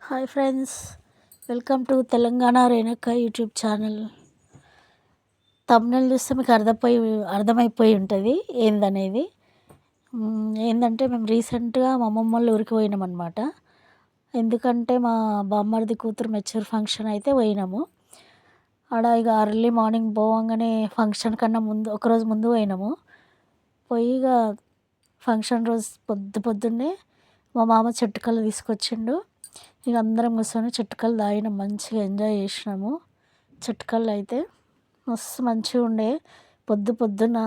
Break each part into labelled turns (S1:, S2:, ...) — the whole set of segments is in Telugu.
S1: Hi friends, welcome to Telangana Renuka YouTube channel. Thumbnail చూస్తే మీకు అర్థమైపోయి ఉంటుంది ఏందనేది. ఏంటంటే మేము రీసెంట్గా మా అమ్మమ్మ వాళ్ళ ఊరికి పోయినామన్నమాట. ఎందుకంటే మా బామ్మర్ది కూతురు మెచ్యూర్ ఫంక్షన్ అయితే పోయినాము. ఆడ ఇక అర్లీ మార్నింగ్ పోవంగానే ఫంక్షన్ కన్నా ముందు ఒకరోజు ముందు పోయినాము. పోయి ఇక ఫంక్షన్ రోజు పొద్దున్నే మా మామ చెట్టుకల్లు తీసుకొచ్చిండు. ఇక అందరం కూర్చొని చెట్టుకల్లు తాగినాం, మంచిగా ఎంజాయ్ చేసినాము. చెట్టుకల్లు అయితే మస్తు మంచిగా ఉండే. పొద్దున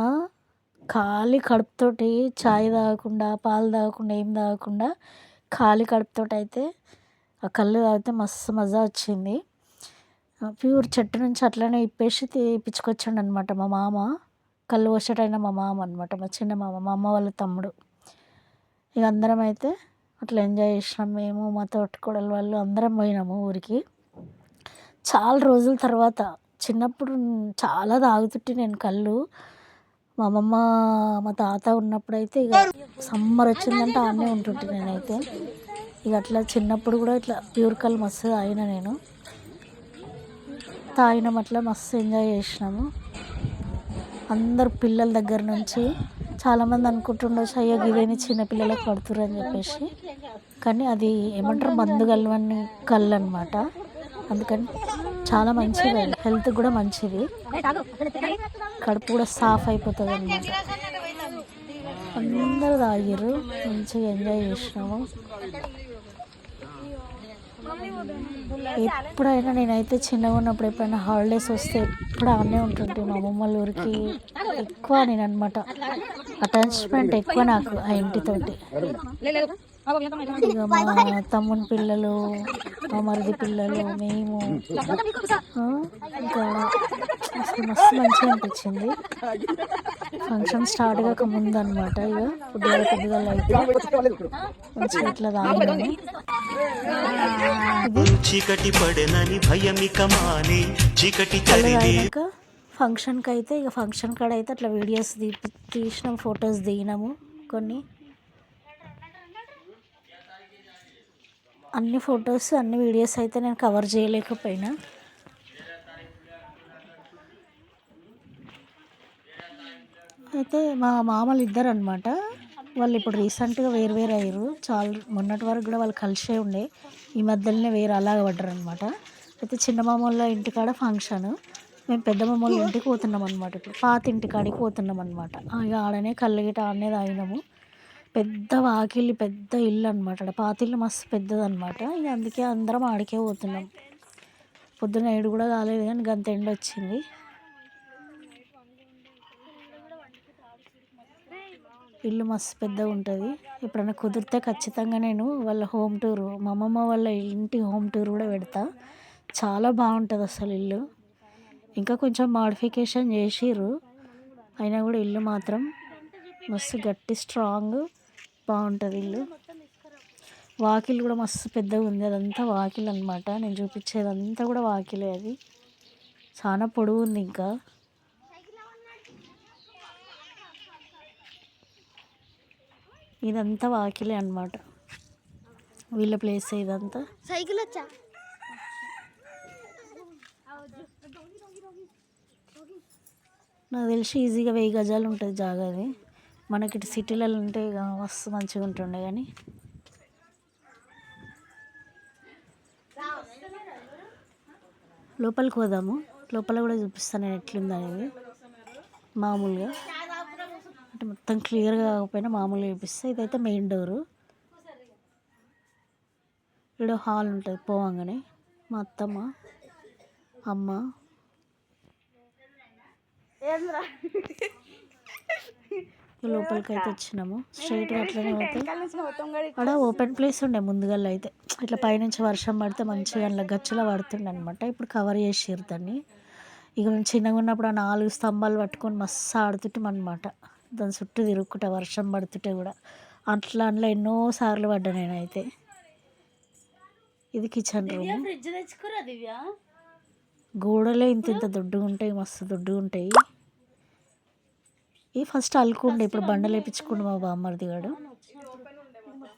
S1: ఖాళీ కడుపుతోటి చాయ్ తాగకుండా, పాలు తాగకుండా, ఏం తాగకుండా ఖాళీ కడుపుతోటి అయితే ఆ కళ్ళు తాగితే మస్తు మజా వచ్చింది. ప్యూర్ చెట్టు నుంచి అట్లనే ఇప్పేసి తీపిచ్చుకొచ్చాడు అనమాట మా మామ. కళ్ళు పోసేటైన మా మామ అనమాట, మా చిన్న మామ, మా అమ్మ వాళ్ళ తమ్ముడు. ఇక అందరం అయితే అట్లా ఎంజాయ్ చేసినాం. మేము మా తోటికోడలు వాళ్ళు అందరం పోయినాము ఊరికి. చాలా రోజుల తర్వాత. చిన్నప్పుడు చాలా తాగుతుంటే నేను కళ్ళు. మా అమ్మమ్మ మా తాత ఉన్నప్పుడైతే ఇక సమ్మర్ వచ్చిందంటే ఆడనే ఉంటుంటే నేనైతే. ఇక అట్లా చిన్నప్పుడు కూడా ఇట్లా ప్యూర్ కళ్ళు మస్తు తాగిన నేను. తాగినాం, అట్లా మస్తు ఎంజాయ్ చేసినాము. అందరు పిల్లల దగ్గర నుంచి చాలామంది అనుకుంటుండొచ్చు, అయ్యో ఇదేమి చిన్నపిల్లలకు పడుతురు అని చెప్పేసి. కానీ అది ఏమంటారు, మందు కలవని కళ్ళు అనమాట. అందుకని చాలా మంచిది, హెల్త్ కూడా మంచిది, కడుపు కూడా సాఫ్ అయిపోతుంది అన్నమాట. అందరూ తాగిర్రు, మంచిగా ఎంజాయ్ చేసినాము. ఎప్పుడైనా నేనైతే చిన్నగా ఉన్నప్పుడు ఎప్పుడైనా హాలిడేస్ వస్తే ఎప్పుడు ఆడనే ఉంటుంటే మా అమ్మమ్మ వాళ్ళ ఊరికి. ఎక్కువ నేను అనమాట, అటాచ్మెంట్ ఎక్కువ నాకు ఆ ఇంటితోటి. ఇక మా తమ్ముని పిల్లలు, మా మరిది పిల్లలు, మేము ఇంకా అసలు మస్తు మంచిగా అనిపించింది. ఫంక్షన్ స్టార్ట్ కాక ముందు అనమాట. ఇక పొద్దుగా అయితే మంచిగా ఇట్లా తాగినాము. చీకటి పడనని భయమిక మాని చీకటి తరినాక ఫంక్షన్కి అయితే ఇక ఫంక్షన్ కాడ అయితే అట్లా వీడియోస్ తీసినాం, ఫొటోస్ దిగినాము కొన్ని. అన్ని ఫొటోస్ అన్ని వీడియోస్ అయితే నేను కవర్ చేయలేకపోయినా. అయితే మా మామలు ఇద్దరు అనమాట. వాళ్ళు ఇప్పుడు రీసెంట్గా వేరు అయ్యారు. చాలా మొన్నటి వరకు కూడా వాళ్ళు కలిసే ఉండే, ఈ మధ్యలోనే వేరు అలాగ పడ్డారు అనమాట. అయితే చిన్న మామ వాళ్ళ ఇంటికాడ ఫంక్షన్, మేము పెద్ద మామ వాళ్ళ ఇంటికి పోతున్నాం అనమాట. ఇప్పుడు పాత ఇంటికాడికి పోతున్నాం అనమాట. ఇక ఆడనే కళ్ళు గిట ఆడనే తాగినాము. పెద్ద వాకిలి, పెద్ద ఇల్లు అనమాట. పాత ఇల్లు మస్తు పెద్దది అనమాట. ఇక అందుకే అందరం ఆడికే పోతున్నాం. పొద్దున 7 కూడా కాలేదు కానీ గంత ఎండ వచ్చింది. ఇల్లు మస్తు పెద్దగా ఉంటుంది. ఎప్పుడైనా కుదిరితే ఖచ్చితంగా నేను వాళ్ళ హోమ్ టూర్, మా అమ్మమ్మ వాళ్ళ ఇంటి హోమ్ టూర్ కూడా పెడతా. చాలా బాగుంటుంది అసలు ఇల్లు. ఇంకా కొంచెం మాడిఫికేషన్ చేసిర్రు, అయినా కూడా ఇల్లు మాత్రం మస్తు గట్టి స్ట్రాంగ్ బాగుంటుంది ఇల్లు. వాకిలు కూడా మస్తు పెద్దగా ఉంది, అదంతా వాకిలు అనమాట. నేను చూపించేదంతా కూడా వాకిలే. అది చాలా పొడవు ఉంది. ఇంకా ఇదంతా వాకిలే అనమాట, వీళ్ళ ప్లేస్ ఇదంతా. సైకిల్ వచ్చా నాకు తెలిసి ఈజీగా 1000 గజాలు ఉంటుంది జాగా. అది మనకి ఇటు సిటీలలో ఉంటే ఇక మస్తు మంచిగా ఉంటుండే. కానీ లోపలికి పోదాము, లోపల కూడా చూపిస్తాను నేను ఎట్లుంది అనేది. మామూలుగా అంటే మొత్తం క్లియర్గా కాకపోయినా మామూలుగా చూపిస్తే. ఇదైతే మెయిన్ డోరు. ఇక్కడ హాల్ ఉంటుంది పోవంగానే. మా అత్తమ్మ, అమ్మ, లోపలికి అయితే వచ్చినాము. స్ట్రైట్గా అట్లనే పోతే అక్కడ ఓపెన్ ప్లేస్ ఉండే ముందుగా. అయితే ఇట్లా పైనుంచి వర్షం పడితే మంచిగా అట్లా గచ్చులో పడుతుండే అనమాట. ఇప్పుడు కవర్ చేసిర్రు దాన్ని. ఇక మేము చిన్నగా ఉన్నప్పుడు ఆ 4 స్తంభాలు పట్టుకొని మస్తు ఆడుతుంటాం అనమాట. దాని చుట్టూ తిరుగుకుంటా వర్షం పడుతుంటే కూడా. అందులో ఎన్నోసార్లు పడ్డా నేనైతే. ఇది కిచెన్ రూమ్. గోడలే ఇంత దొడ్డుగా ఉంటాయి, మస్తు దొడ్డుగా ఉంటాయి. ఈ ఫస్ట్ అలుకుండే, ఇప్పుడు బండలు వేయించుకుండు మా బామ్మర్ది గాడు.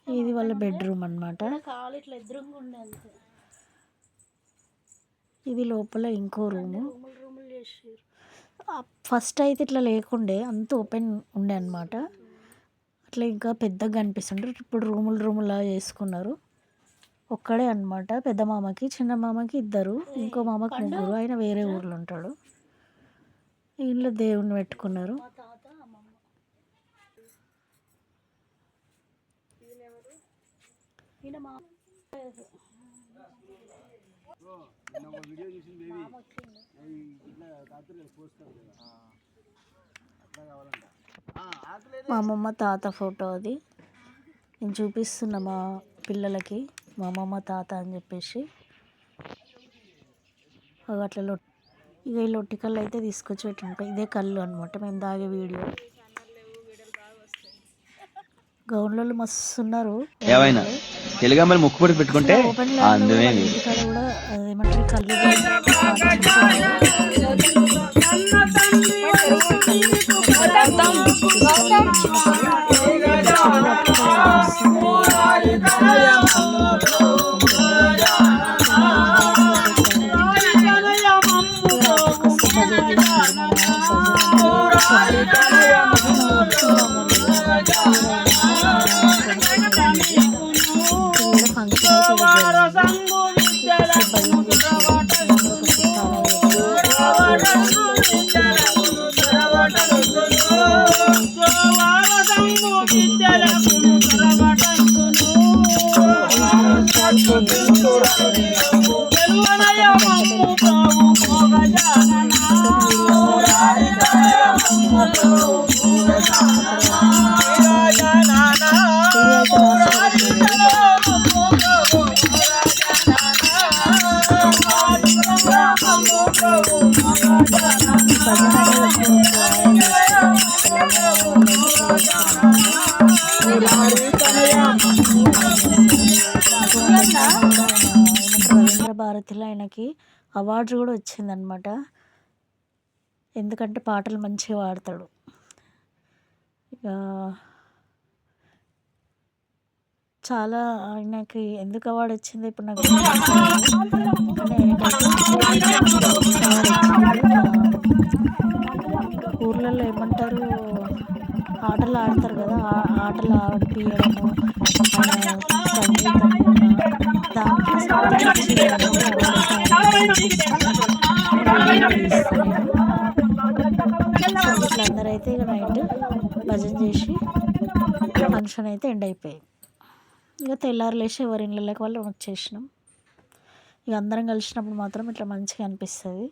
S1: ఇది వాళ్ళ బెడ్రూమ్ అన్నమాట. ఇది లోపల ఇంకో రూము. ఫస్ట్ అయితే ఇట్లా లేకుండే, అంత ఓపెన్ ఉండే అన్నమాట. అట్లా ఇంకా పెద్దగా కనిపిస్తుండే. ఇప్పుడు రూములా చేసుకున్నారు. ఒక్కడే అన్నమాట. పెద్ద మామకి, చిన్న మామకి ఇద్దరు, ఇంకో మామకి ముగ్గురు. ఆయన వేరే ఊర్లో ఉంటాడు. ఇంట్లో దేవుణ్ణి పెట్టుకున్నారు. మా అమ్మమ్మ తాత ఫోటో అది. నేను చూపిస్తున్నా మా పిల్లలకి మా అమ్మమ్మ తాత అని చెప్పేసి. అట్లా ఇక ఈ లొట్టి కళ్ళు అయితే తీసుకొచ్చి పెట్టింటాయి. ఇదే కళ్ళు అనమాట మేము తాగే వీడియో. గౌన్లలో మస్తు ఉన్నారు.
S2: ఏమైనా తెలుగమ్మలు ముక్కుపొడి పెట్టుకుంటే
S1: ఓపెన్
S2: అందుమే
S1: ఇంటికాడ కూడా ఏమంటారు కళ్ళు రవీంద్ర భారతిలో ఆయనకి అవార్డు కూడా వచ్చిందనమాట. ఎందుకంటే పాటలు మంచిగా పాడతాడు. ఇక చాలా ఆయనకి ఎందుకు అవార్డు వచ్చిందో ఇప్పుడు నాకు ఊర్లలో ఏమంటారు, ఆటలు ఆడతారు కదా, ఆటలు ఆడిపియడము, సంగీతం అందరూ అయితే ఇక నైట్ భజన చేసి ఫంక్షన్ అయితే ఎండ్ అయిపోయాయి. ఇక తెల్లారు లేచి ఎవరి ఇళ్ళకి వాళ్ళు వచ్చేసినాం. ఇక అందరం కలిసినప్పుడు మాత్రం ఇట్లా మంచిగా అనిపిస్తుంది.